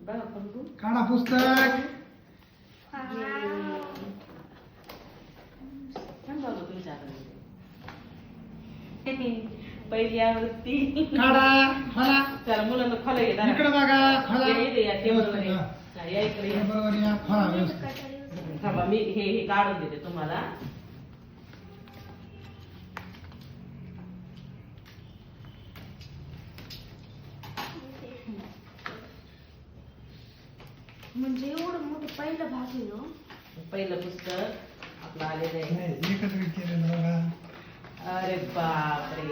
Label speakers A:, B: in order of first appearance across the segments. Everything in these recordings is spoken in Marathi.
A: काढा पुस्तक.
B: पहिली आवृत्ती
A: काढा मला.
B: चला मुलांना खोला घे
A: इकडे बघा खोला.
B: टेबलवर या इकडे या.
A: बरोबर या खोला व्यवस्थित.
B: थांबा मी हे काढून देते तुम्हाला.
C: म्हणजे एवढं मोठं पहिलं भाग आहे ना.
B: पहिलं पुस्तक आपलं आलेलं आहे.
A: नाही, एकत्र केलेलं बघा.
B: अरे बापरे.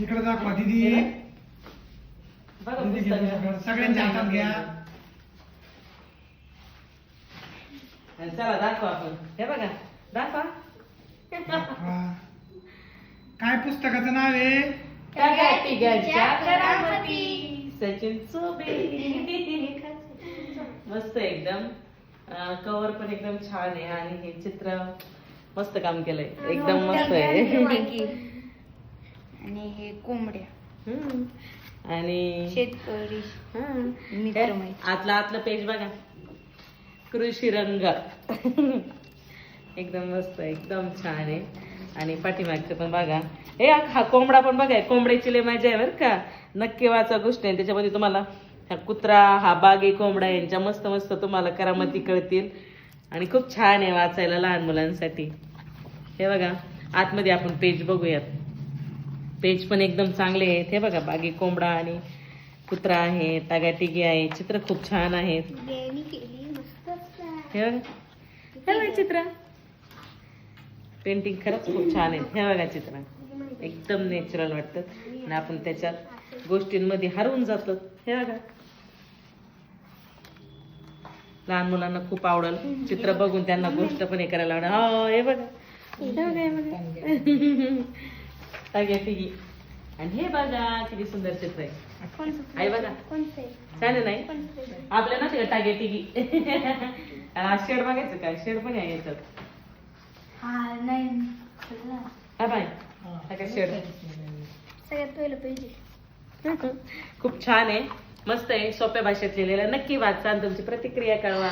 A: इकडे दाखवा दीदी.
B: बघा
A: दीदी घे
B: पुस्तक.
A: पुस्तक. सगळ्यांच्या हातात घ्या.
B: चला दाखवा आपण. हे बघा दाखवा.
A: दाखवा. काय पुस्तकाचं नाव आहे?
B: तिघांच्या करामती. सचिन चोबे. मस्त एकदम. कव्हर पण एकदम छान आहे आणि हे चित्र मस्त काम केलंय. एकदम मस्त आहे.
C: आणि हे कोंबड्या
B: आणि
C: शेतकरी
B: आतलं पेज बघा. कृषी रंग. एकदम मस्त एकदम छान आहे. आणि पाठीमागचं पण बघा. हा कोंबडा पण बघा. कोंबड्याची लय मजा आहे बरं का. नक्की वाचा गोष्ट आहे त्याच्यामध्ये. तुम्हाला हा कुत्रा हा बागी कोंबडा यांच्या मस्त मस्त तुम्हाला करामती कळतील. आणि खूप छान आहे वाचायला लहान मुलांसाठी. हे बघा आतमध्ये आपण पेज बघूयात. पेज पण एकदम चांगले आहेत. हे बघा बागी कोंबडा आणि कुत्रा आहे. तागाटिगी आहे. चित्र खूप छान आहेत. हे बघा चित्र. पेंटिंग खरंच खूप छान आहे. हे बघा चित्र एकदम नॅचरल वाटतं आणि आपण त्याच्यात गोष्टींमध्ये हरवून जातो. हे बघा लहान मुलांना खूप आवडेल. चित्र बघून त्यांना गोष्ट पण हे करायला आवडेल. हो हे बघा. ताग्याटिगी. आणि हे बघा किती सुंदर चित्र आहे. आई बघा छान आहे नाही. आपल्या ना ते टाग्याटिगी. शेड बघायचं काय. शेड पण आहे याच्यात. हा बाय शेड
C: सगळ्यात पहिलं पाहिजे.
B: खूप छान आहे. मस्त आहे. सोप्या भाषेत लिहिलेलं. नक्की वाचा. तुमची प्रतिक्रिया कळवा.